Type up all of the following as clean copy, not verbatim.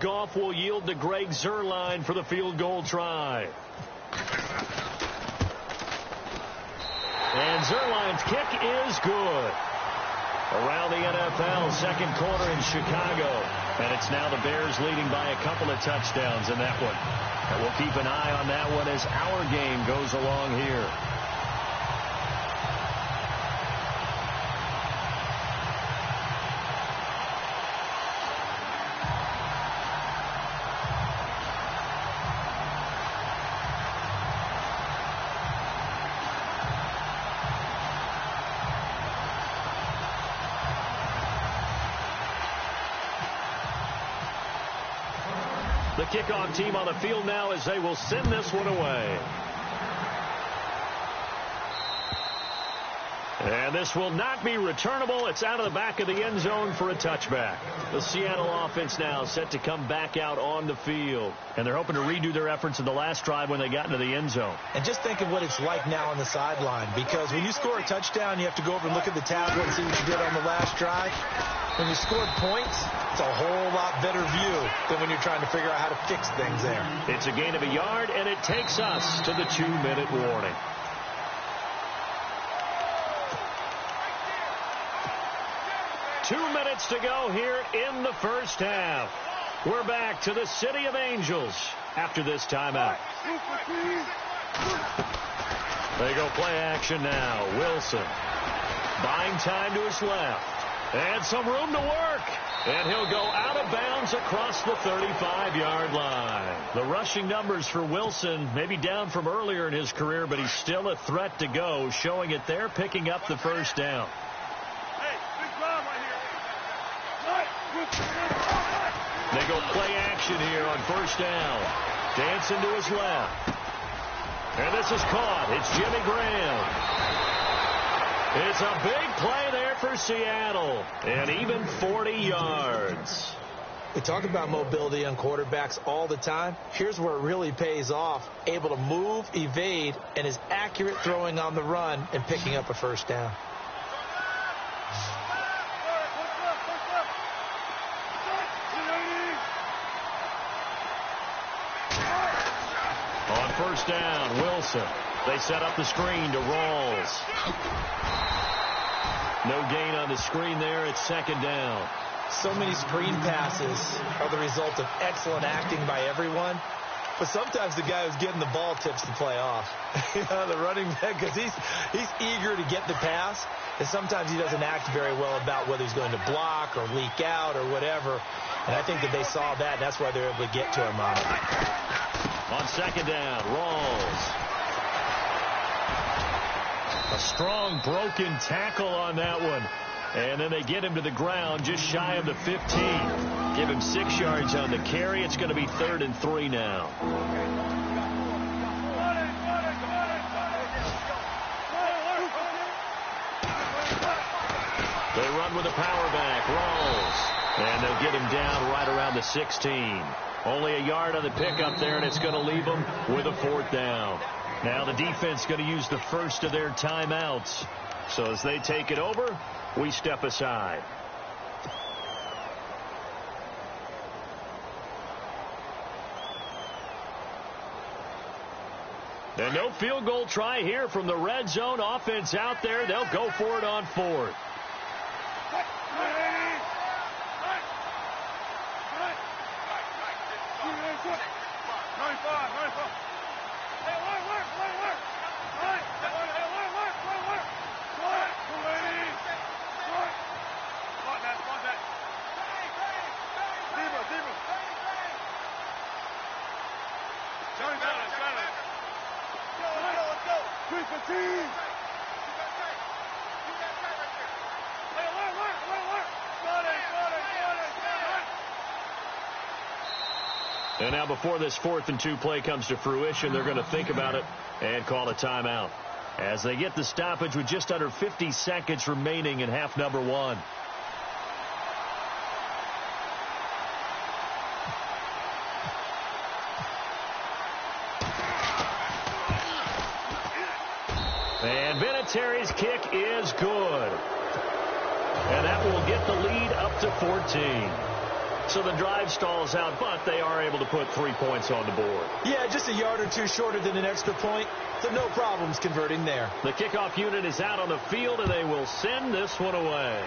kickoff will yield to Greg Zuerlein for the field goal try. And Zuerlein's kick is good. Around the NFL, second quarter in Chicago. And it's now the Bears leading by a couple of touchdowns in that one. And we'll keep an eye on that one as our game goes along here. The kickoff team on the field now as they will send this one away. And this will not be returnable. It's out of the back of the end zone for a touchback. The Seattle offense now set to come back out on the field. And they're hoping to redo their efforts in the last drive when they got into the end zone. And just think of what it's like now on the sideline. Because when you score a touchdown, you have to go over and look at the tablet and see what you did on the last drive. When you scored points, it's a whole lot better view than when you're trying to figure out how to fix things there. It's a gain of a yard, and it takes us to the 2-minute warning. Two minutes to go here in the first half. We're back to the City of Angels after this timeout. They go play action now. Wilson buying time to his left. And some room to work. And he'll go out of bounds across the 35-yard line. The rushing numbers for Wilson may be down from earlier in his career, but he's still a threat to go, showing it there, picking up the first down. They go play action here on first down. Dancing to his left. And this is caught. It's Jimmy Graham. It's a big play there for Seattle. And even 40 yards. We talk about mobility on quarterbacks all the time. Here's where it really pays off. Able to move, evade, and is accurate throwing on the run and picking up a first down. On first down, Wilson. They set up the screen to Rawls. No gain on the screen there. It's second down. So many screen passes are the result of excellent acting by everyone. But sometimes the guy who's getting the ball tips the play off. The running back, because he's eager to get the pass. And sometimes he doesn't act very well about whether he's going to block or leak out or whatever. And I think that they saw that, and that's why they're able to get to him on it. On second down, Rawls. A strong broken tackle on that one. And then they get him to the ground just shy of the 15. Give him 6 yards on the carry. It's going to be 3rd and 3 now. They run with a power back. Rawls. And they'll get him down right around the 16. Only a yard on the pickup there, and it's going to leave them with a 4th down. Now the defense going to use the first of their timeouts. So as they take it over, we step aside. And no field goal try here from the red zone offense out there. They'll go for it on 4th. And now before this 4th and 2 play comes to fruition, they're going to think about it and call a timeout as they get the stoppage with just under 50 seconds remaining in half number 1. And Vinatieri's kick is good. And that will get the lead up to 14. So the drive stalls out, but they are able to put 3 points on the board. Yeah, just a yard or two shorter than an extra point, so no problems converting there. The kickoff unit is out on the field, and they will send this one away.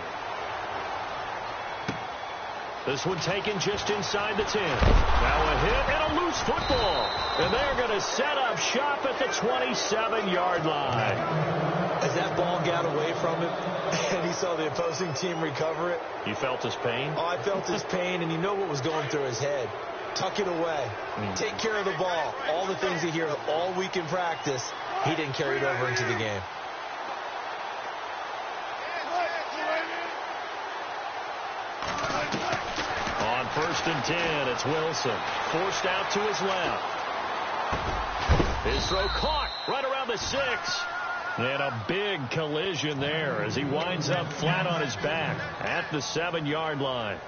This one taken just inside the 10. Now a hit and a loose football. And they're going to set up shop at the 27-yard line. As that ball got away from him and he saw the opposing team recover it. You felt his pain? Oh, I felt his pain, and you know what was going through his head. Tuck it away. Take care of the ball. All the things he hears all week in practice, he didn't carry it over into the game. On 1st and 10, it's Wilson. Forced out to his left. His throw caught right around the 6. And a big collision there as he winds up flat on his back at the 7-yard line.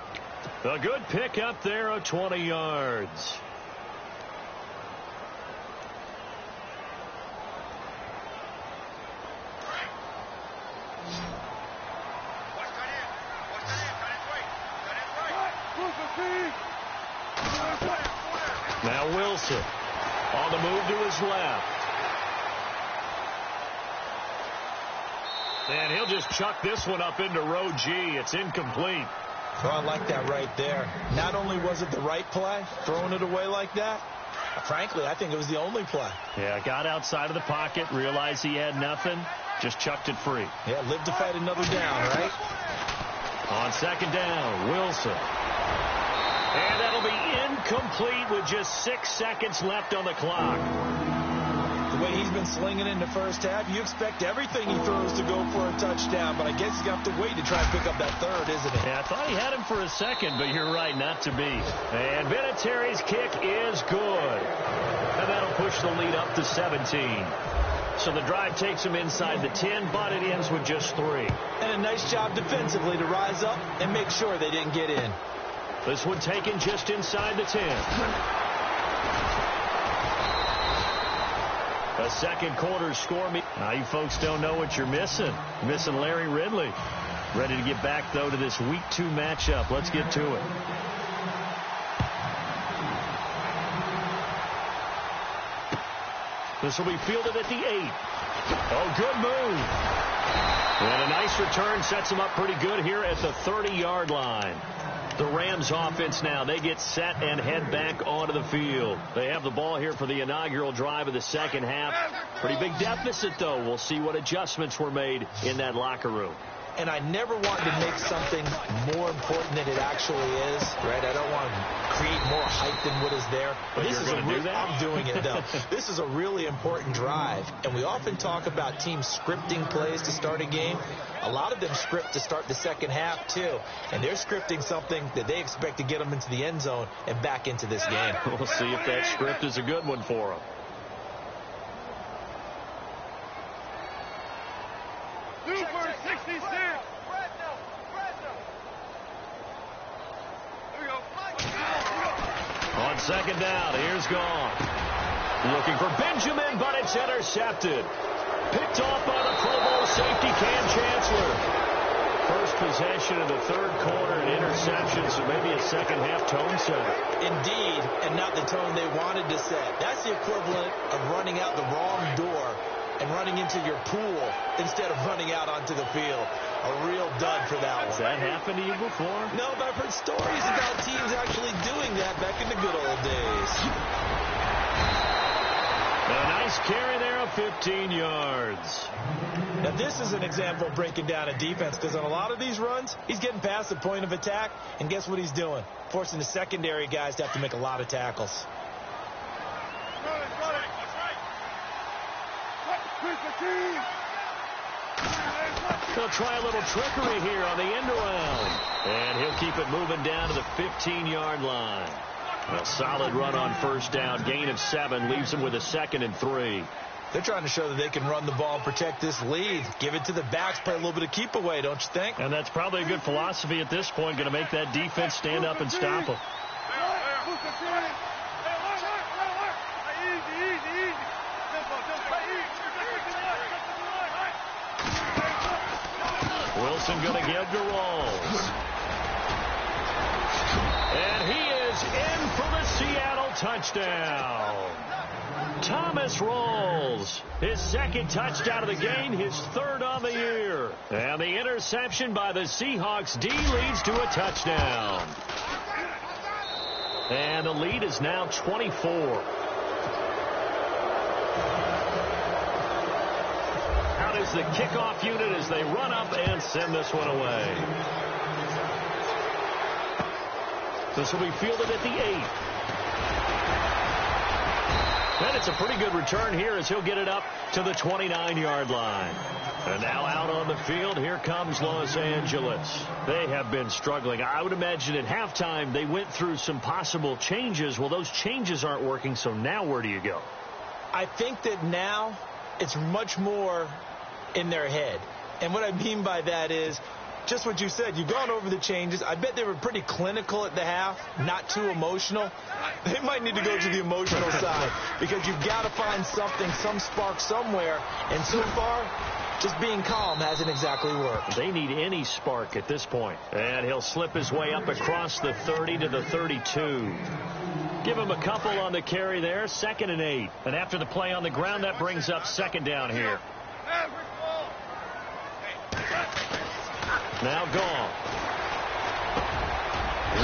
A good pick up there of 20 yards. Now Wilson on the move to his left. And he'll just chuck this one up into row G. It's incomplete. Oh, I like that right there. Not only was it the right play, throwing it away like that, frankly, I think it was the only play. Yeah, got outside of the pocket, realized he had nothing, just chucked it free. Yeah, lived to fight another down, right? On 2nd down, Wilson. And that'll be incomplete with just 6 seconds left on the clock. The way he's been slinging in the first half, you expect everything he throws to go for a touchdown, but I guess he's going to have to wait to try and pick up that third, isn't it? Yeah, I thought he had him for a second, but you're right, not to be. And Vinatieri's kick is good. And that'll push the lead up to 17. So the drive takes him inside the 10, but it ends with just 3. And a nice job defensively to rise up and make sure they didn't get in. This one taken just inside the 10. A second quarter score. Now you folks don't know what you're missing. You're missing Larry Ridley. Ready to get back, though, to this Week 2 matchup. Let's get to it. This will be fielded at the 8. Oh, good move. And a nice return sets him up pretty good here at the 30-yard line. The Rams offense now, they get set and head back onto the field. They have the ball here for the inaugural drive of the second half. Pretty big deficit, though. We'll see what adjustments were made in that locker room. And I never want to make something more important than it actually is, right? I don't want to create more hype than what is there. But this is I'm doing it, though. This is a really important drive. And we often talk about teams scripting plays to start a game. A lot of them script to start the second half, too. And they're scripting something that they expect to get them into the end zone and back into this game. We'll see if that script is a good one for them. Super 66. On 2nd down, here's gone. Looking for Benjamin, but it's intercepted. Picked off by the Pro Bowl safety Cam Chancellor. First possession of the 3rd quarter, an interception, so maybe a second half tone setter. Indeed, and not the tone they wanted to set. That's the equivalent of running out the wrong door and running into your pool instead of running out onto the field. A real dud for that one. Has that happened to you before? No, but I've heard stories about teams actually doing that back in the good old days. A nice carry there of 15 yards. Now, this is an example of breaking down a defense, because on a lot of these runs, he's getting past the point of attack, and guess what he's doing? Forcing the secondary guys to have to make a lot of tackles. He'll try a little trickery here on the end around. And he'll keep it moving down to the 15-yard line. A solid run on 1st down. Gain of 7 leaves him with a 2nd and 3. They're trying to show that they can run the ball and protect this lead. Give it to the backs, play a little bit of keep away, don't you think? And that's probably a good philosophy at this point. Going to make that defense stand up and stop them. Wilson going to give to Rawls. And he is in for the Seattle touchdown. Thomas rolls. His second touchdown of the game, his third on the year. And the interception by the Seahawks D leads to a touchdown. And the lead is now 24. Out is the kickoff unit as they run up and send this one away. This will be fielded at the 8. And it's a pretty good return here as he'll get it up to the 29-yard line. And now out on the field, here comes Los Angeles. They have been struggling. I would imagine at halftime they went through some possible changes. Well, those changes aren't working, so now where do you go? I think that now it's much more in their head. And what I mean by that is just what you said. You've gone over the changes. I bet they were pretty clinical at the half, not too emotional. They might need to go to the emotional side because you've got to find something, some spark somewhere. And so far, just being calm hasn't exactly worked. They need any spark at this point. And he'll slip his way up across the 30 to the 32. Give him a couple on the carry there, 2nd and 8. And after the play on the ground, that brings up 2nd down here. Now gone.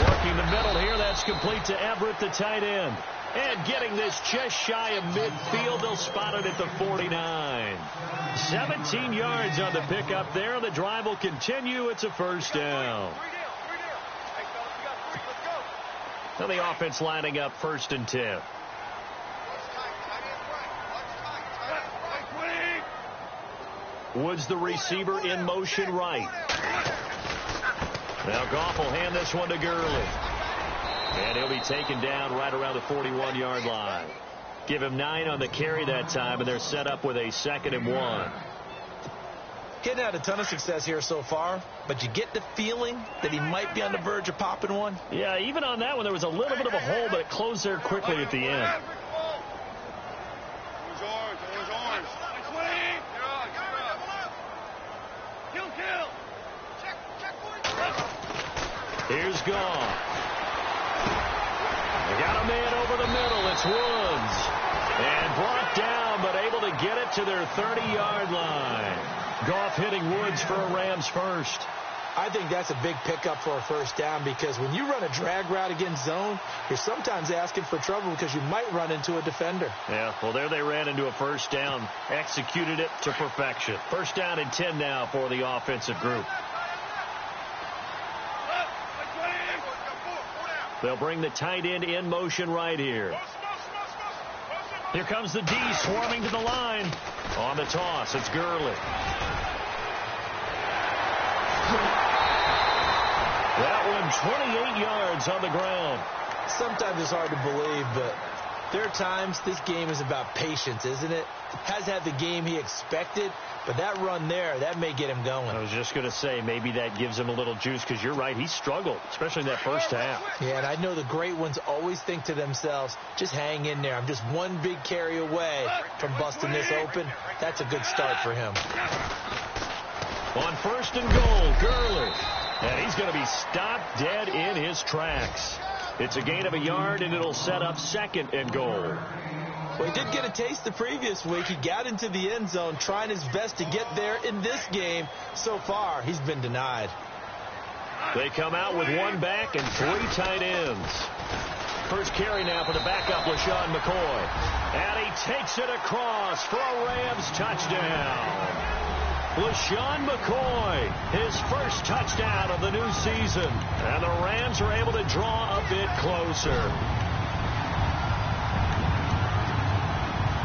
Working the middle here. That's complete to Everett, the tight end. And getting this just shy of midfield. They'll spot it at the 49. 17 yards on the pickup there. The drive will continue. It's a first down. Now the offense lining up 1st and 10. Woods, the receiver, in motion right. Now Goff will hand this one to Gurley. And he'll be taken down right around the 41-yard line. Give him 9 on the carry that time, and they're set up with a 2nd and 1. Getting had a ton of success here so far, but you get the feeling that he might be on the verge of popping one. Yeah, even on that one, there was a little bit of a hole, but it closed there quickly at the end. Here's Goff. They got a man over the middle. It's Woods. And brought down, but able to get it to their 30-yard line. Goff hitting Woods for a Rams first. I think that's a big pickup for a first down because when you run a drag route against zone, you're sometimes asking for trouble because you might run into a defender. Yeah, well, there they ran into a first down. Executed it to perfection. First down and 10 now for the offensive group. They'll bring the tight end in motion right here. Here comes the D swarming to the line. On the toss, it's Gurley. That one 28 yards on the ground. Sometimes it's hard to believe, but there are times this game is about patience, isn't it? Has had the game he expected, but that run there, that may get him going. I was just going to say, maybe that gives him a little juice because you're right, he struggled, especially in that first half. Yeah, and I know the great ones always think to themselves, just hang in there. I'm just one big carry away from busting this open. That's a good start for him. On 1st and goal, Gurley. And he's going to be stopped dead in his tracks. It's a gain of a yard, and it'll set up 2nd and goal. Well, he did get a taste the previous week. He got into the end zone, trying his best to get there in this game. So far, he's been denied. They come out with 1 back and 3 tight ends. First carry now for the backup, LaShawn McCoy. And he takes it across for a Rams touchdown. LaShawn McCoy, his first touchdown of the new season. And the Rams are able to draw a bit closer.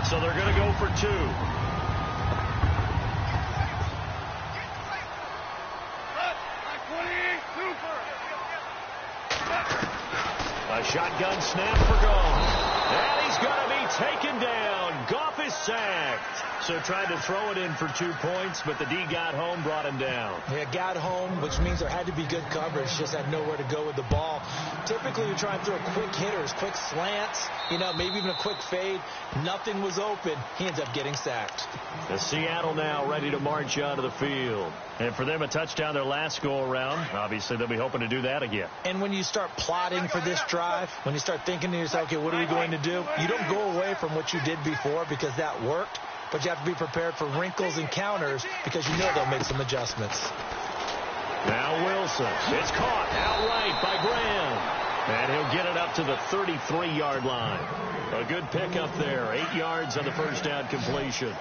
So they're going to go for 2. A shotgun snap for Goff. And he's going to be taken down. Goff is is sacked. So tried to throw it in for 2 points, but the D got home, brought him down. Yeah, got home, which means there had to be good coverage. Just had nowhere to go with the ball. Typically, you try and throw quick hitters, quick slants, maybe even a quick fade. Nothing was open. He ends up getting sacked. The Seattle now ready to march onto the field. And for them, a touchdown their last go-around. Obviously, they'll be hoping to do that again. And when you start plotting for this drive, when you start thinking to yourself, okay, what are we going to do? You don't go away from what you did before because that worked. But you have to be prepared for wrinkles and counters because you know they'll make some adjustments. Now Wilson. It's caught outright by Graham. And he'll get it up to the 33-yard line. A good pickup there. 8 yards on the first down completion.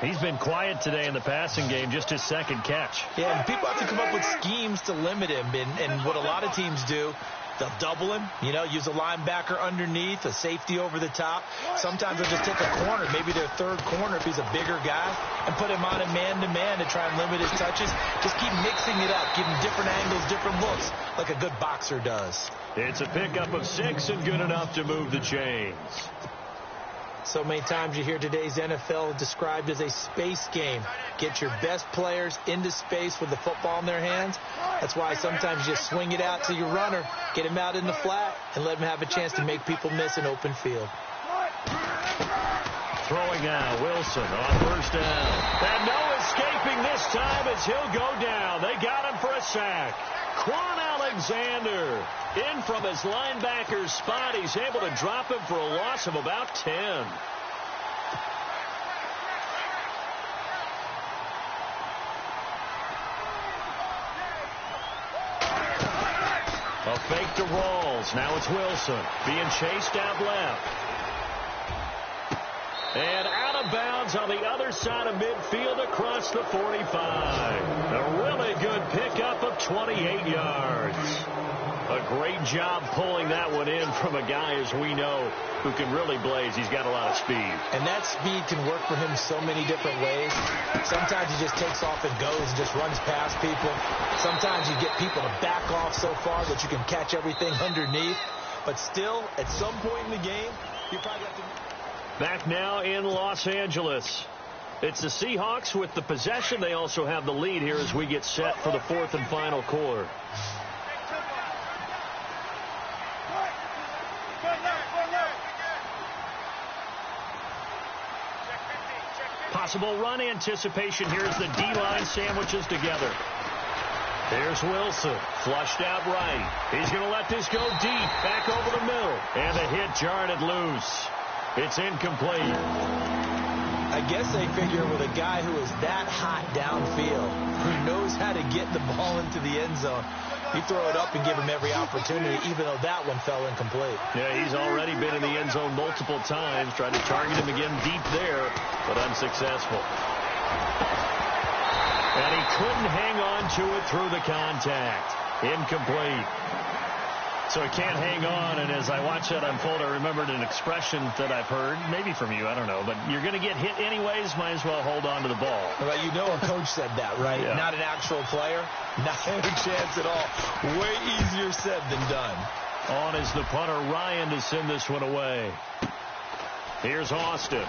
He's been quiet today in the passing game, just his second catch. Yeah, and people have to come up with schemes to limit him. And what a lot of teams do, they'll double him, use a linebacker underneath, a safety over the top. Sometimes they'll just take a corner, maybe their third corner if he's a bigger guy, and put him on a man-to-man to try and limit his touches. Just keep mixing it up, give him different angles, different looks, like a good boxer does. It's a pickup of 6 and good enough to move the chains. So many times you hear today's NFL described as a space game. Get your best players into space with the football in their hands. That's why sometimes you just swing it out to your runner, get him out in the flat, and let him have a chance to make people miss an open field. Throwing now, Wilson on first down. And no escaping this time as he'll go down. They got him for a sack. Quan Alexander in from his linebacker spot. He's able to drop him for a loss of about 10. A fake to Rawls. Now it's Wilson being chased out left. And out of bounds on the other side of midfield across the 45. A really good pickup of 28 yards. A great job pulling that one in from a guy, as we know, who can really blaze. He's got a lot of speed. And that speed can work for him so many different ways. Sometimes he just takes off and goes and just runs past people. Sometimes you get people to back off so far that you can catch everything underneath. But still, at some point in the game, you probably have to... Back now in Los Angeles. It's the Seahawks with the possession. They also have the lead here as we get set for the fourth and final quarter. Possible run anticipation here as the D-line sandwiches together. There's Wilson, flushed out right. He's going to let this go deep, back over the middle. And the hit jarred it loose. It's incomplete. I guess they figure with a guy who is that hot downfield, who knows how to get the ball into the end zone, you throw it up and give him every opportunity, even though that one fell incomplete. Yeah, he's already been in the end zone multiple times, tried to target him again deep there, but unsuccessful. And he couldn't hang on to it through the contact. Incomplete. So he can't hang on, and as I watch that unfold, I remembered an expression that I've heard, maybe from you, I don't know, but you're going to get hit anyways, might as well hold on to the ball. Well, a coach said that, right? Yeah. Not an actual player. Not a chance at all. Way easier said than done. On is the punter, Ryan, to send this one away. Here's Austin.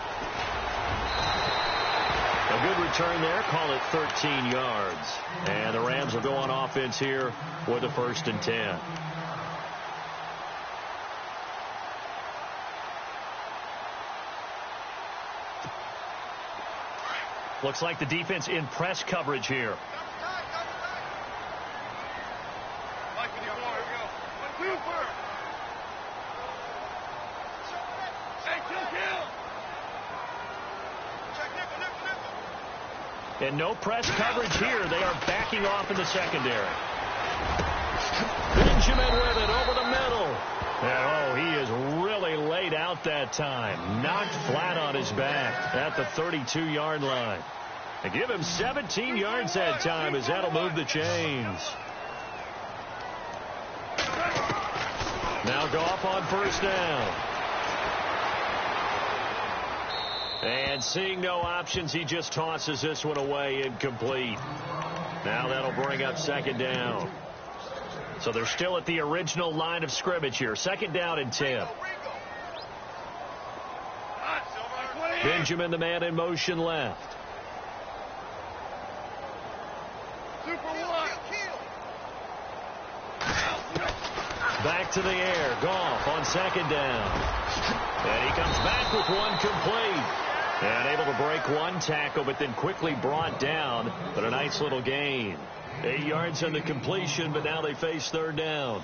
A good return there, call it 13 yards. And the Rams will go on offense here with a 1st and 10. Looks like the defense in press coverage here. And no press coverage here. They are backing off in the secondary. Benjamin with it over the middle. And, he is really laid out that time. Knocked flat on his back at the 32-yard line. They give him 17 yards that time as that'll move the chains. Now Goff on first down. And seeing no options, he just tosses this one away, incomplete. Now that'll bring up 2nd down. So they're still at the original line of scrimmage here. 2nd down and 10. Benjamin, the man in motion left. Super one. Back to the air. Goff on second down. And he comes back with one complete. And able to break one tackle, but then quickly brought down. But a nice little gain. 8 yards on the completion, but now they face third down.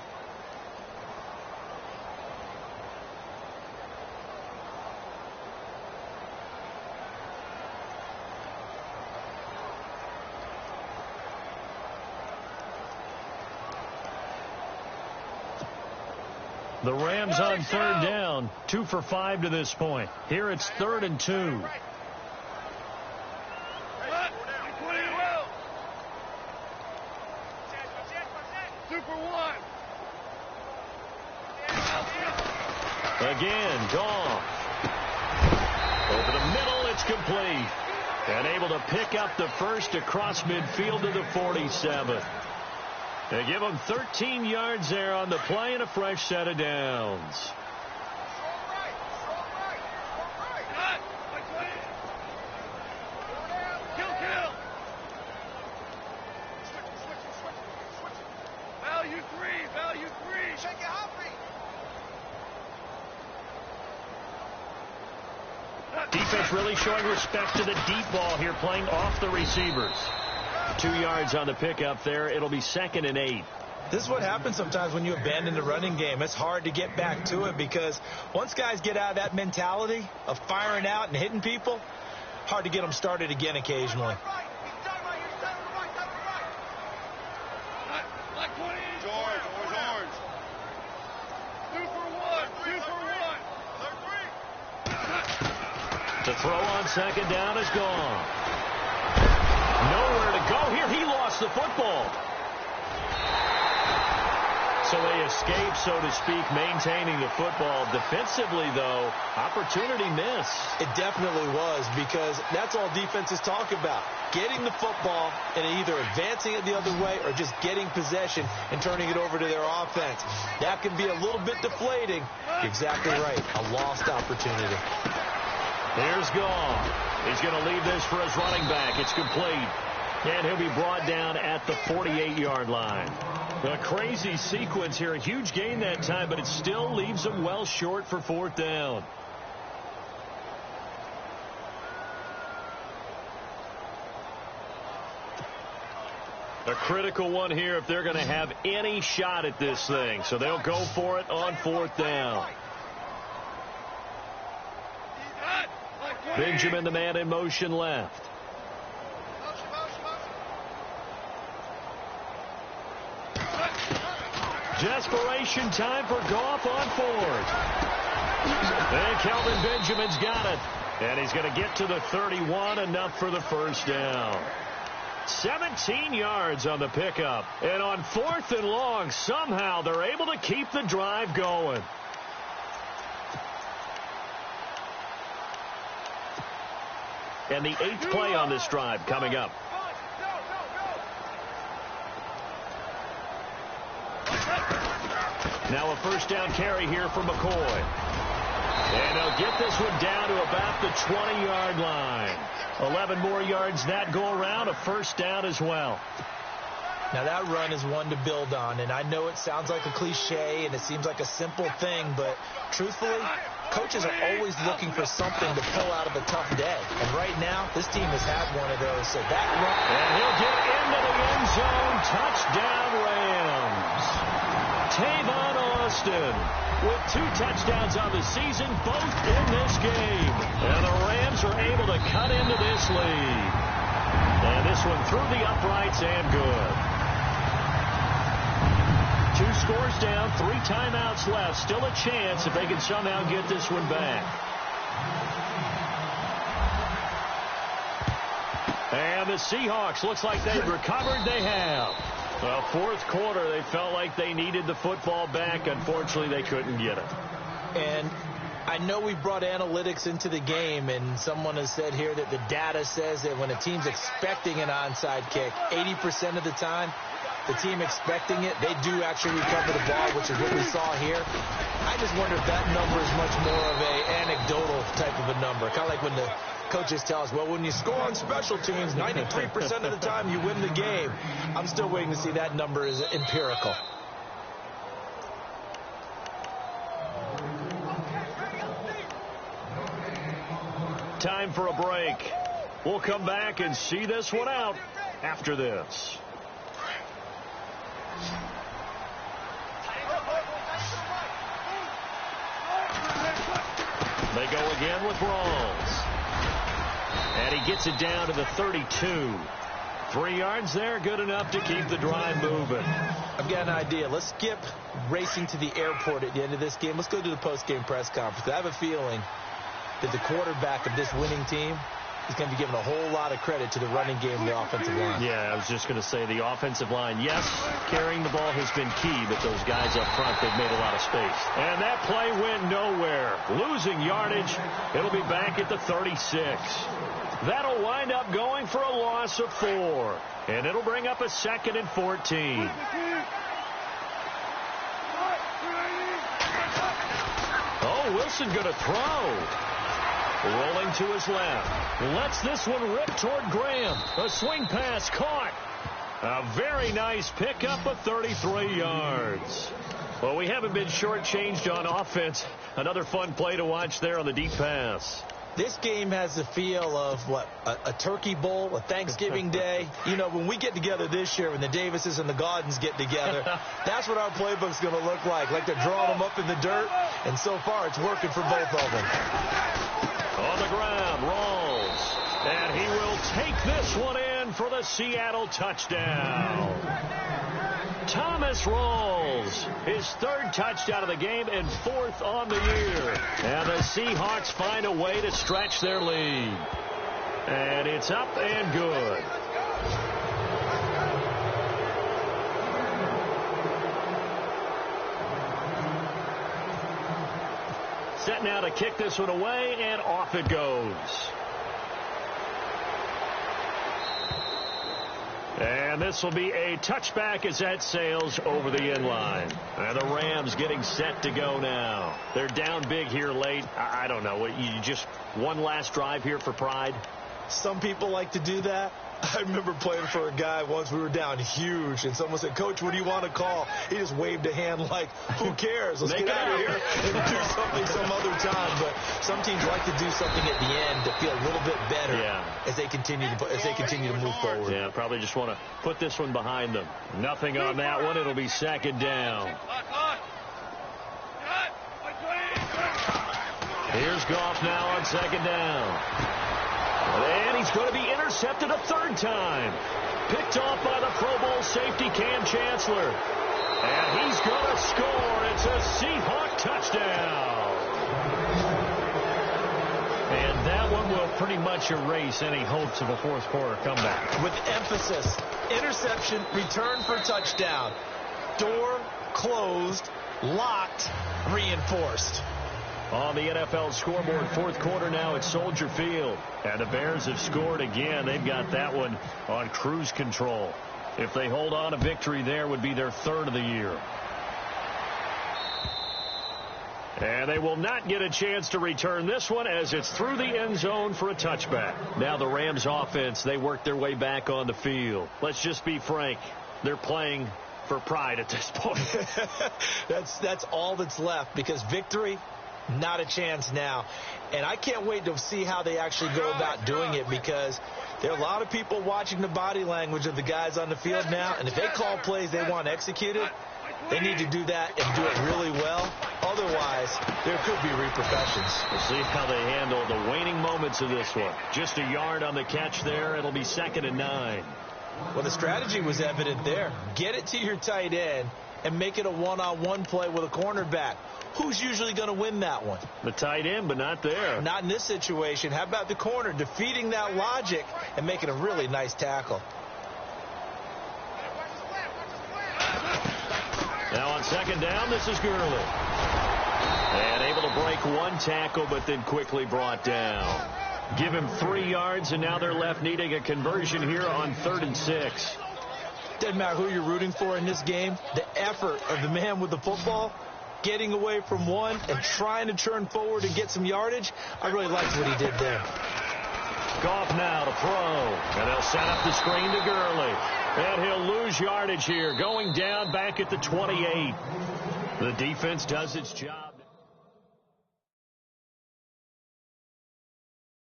The Rams on third down, 2 for 5 to this point. Here it's 3rd and 2. Super one. Again, Goff. Over the middle, it's complete. And able to pick up the first across midfield to the 47. They give him 13 yards there on the play and a fresh set of downs. Kill. Value three. Shake it, Humphrey. Defense really showing respect to the deep ball here, playing off the receivers. 2 yards on the pickup there. It'll be 2nd and 8. This is what happens sometimes when you abandon the running game. It's hard to get back to it because once guys get out of that mentality of firing out and hitting people, hard to get them started again occasionally. The throw on second down is gone. Nowhere to go here. He lost the football. So they escape, so to speak, maintaining the football. Defensively, though, opportunity missed. It definitely was, because that's all defenses talk about. Getting the football and either advancing it the other way or just getting possession and turning it over to their offense. That can be a little bit deflating. You're exactly right. A lost opportunity. Here's Goff. He's going to leave this for his running back. It's complete. And he'll be brought down at the 48-yard line. A crazy sequence here. A huge gain that time, but it still leaves him well short for 4th down. A critical one here if they're going to have any shot at this thing. So they'll go for it on 4th down. Benjamin, the man in motion left. Desperation time for Goff on 4th. And Kelvin Benjamin's got it. And he's going to get to the 31, enough for the first down. 17 yards on the pickup. And on 4th and long, somehow they're able to keep the drive going. And the 8th play on this drive coming up. Now a first down carry here for McCoy. And they'll get this one down to about the 20-yard line. 11 more yards that go around, a first down as well. Now that run is one to build on, and I know it sounds like a cliche and it seems like a simple thing, but truthfully, coaches are always looking for something to pull out of a tough day. And right now, this team has had one of those. So that run. And he'll get into the end zone. Touchdown, Rams. Tavon Austin with 2 touchdowns on the season, both in this game. And the Rams are able to cut into this lead. And this one through the uprights and good. 2 scores down, 3 timeouts left. Still a chance if they can somehow get this one back. And the Seahawks, looks like they've recovered. They have. Well, 4th quarter, they felt like they needed the football back. Unfortunately, they couldn't get it. And I know we brought analytics into the game, and someone has said here that the data says that when a team's expecting an onside kick, 80% of the time, the team expecting it, they do actually recover the ball, which is what we saw here. I just wonder if that number is much more of a anecdotal type of a number. Kind of like when the coaches tell us, well, when you score on special teams, 93% of the time you win the game. I'm still waiting to see that number is empirical. Time for a break. We'll come back and see this one out after this. They go again with Rawls. And he gets it down to the 32. 3 yards there, good enough to keep the drive moving. I've got an idea. Let's skip racing to the airport at the end of this game. Let's go to the post-game press conference. I have a feeling that the quarterback of this winning team is going to be given a whole lot of credit to the running game and the offensive line. Yeah, I was just going to say the offensive line, yes, carrying the ball has been key, but those guys up front, they've made a lot of space. And that play went nowhere. Losing yardage, it'll be back at the 36. That'll wind up going for a loss of 4. And it'll bring up a 2nd and 14. Oh, Wilson going to throw. Rolling to his left. Lets this one rip toward Graham. A swing pass caught. A very nice pickup of 33 yards. Well, we haven't been shortchanged on offense. Another fun play to watch there on the deep pass. This game has the feel of, what, a turkey bowl, a Thanksgiving day. You know, when we get together this year, when the Davises and the Gaudens get together, that's what our playbook's going to look like. Like they're drawing them up in the dirt, and so far it's working for both of them. On the ground, Rawls. And he will take this one in for the Seattle touchdown. Thomas Rawls, his 3rd touchdown of the game and 4th on the year. And the Seahawks find a way to stretch their lead. And it's up and good. Set now to kick this one away, and off it goes. And this will be a touchback as that sails over the end line. And the Rams getting set to go now. They're down big here late. I don't know. You just one last drive here for pride? Some people like to do that. I remember playing for a guy once. We were down huge, and someone said, Coach, what do you want to call? He just waved a hand like, who cares? Let's get out of here and do something some other time. But some teams like to do something at the end to feel a little bit better as they continue to move forward. Yeah, probably just want to put this one behind them. Nothing on that one. It'll be 2nd down. Here's Goff now on 2nd down. And he's going to be intercepted a 3rd time. Picked off by the Pro Bowl safety Cam Chancellor. And he's going to score. It's a Seahawk touchdown. And that one will pretty much erase any hopes of a 4th quarter comeback. With emphasis, interception, return for touchdown. Door closed, locked, reinforced. On the NFL scoreboard, 4th quarter now at Soldier Field. And the Bears have scored again. They've got that one on cruise control. If they hold on, a victory there would be their 3rd of the year. And they will not get a chance to return this one as it's through the end zone for a touchback. Now the Rams offense, they work their way back on the field. Let's just be frank. They're playing for pride at this point. That's all that's left, because victory, not a chance now. And I can't wait to see how they actually go about doing it, because there are a lot of people watching the body language of the guys on the field now, and if they call plays they want executed, they need to do that and do it really well. Otherwise, there could be repercussions. We'll see how they handle the waning moments of this one. Just a yard on the catch there. It'll be 2nd and 9. Well, the strategy was evident there. Get it to your tight end and make it a one-on-one play with a cornerback. Who's usually going to win that one? The tight end, but not there. Not in this situation. How about the corner defeating that logic and making a really nice tackle? Now on 2nd down, this is Gurley. And able to break one tackle, but then quickly brought down. Give him 3 yards, and now they're left needing a conversion here on 3rd and 6. Doesn't matter who you're rooting for in this game. The effort of the man with the football, getting away from one and trying to turn forward and get some yardage, I really liked what he did there. Goff now to throw, and they'll set up the screen to Gurley. And he'll lose yardage here, going down back at the 28. The defense does its job.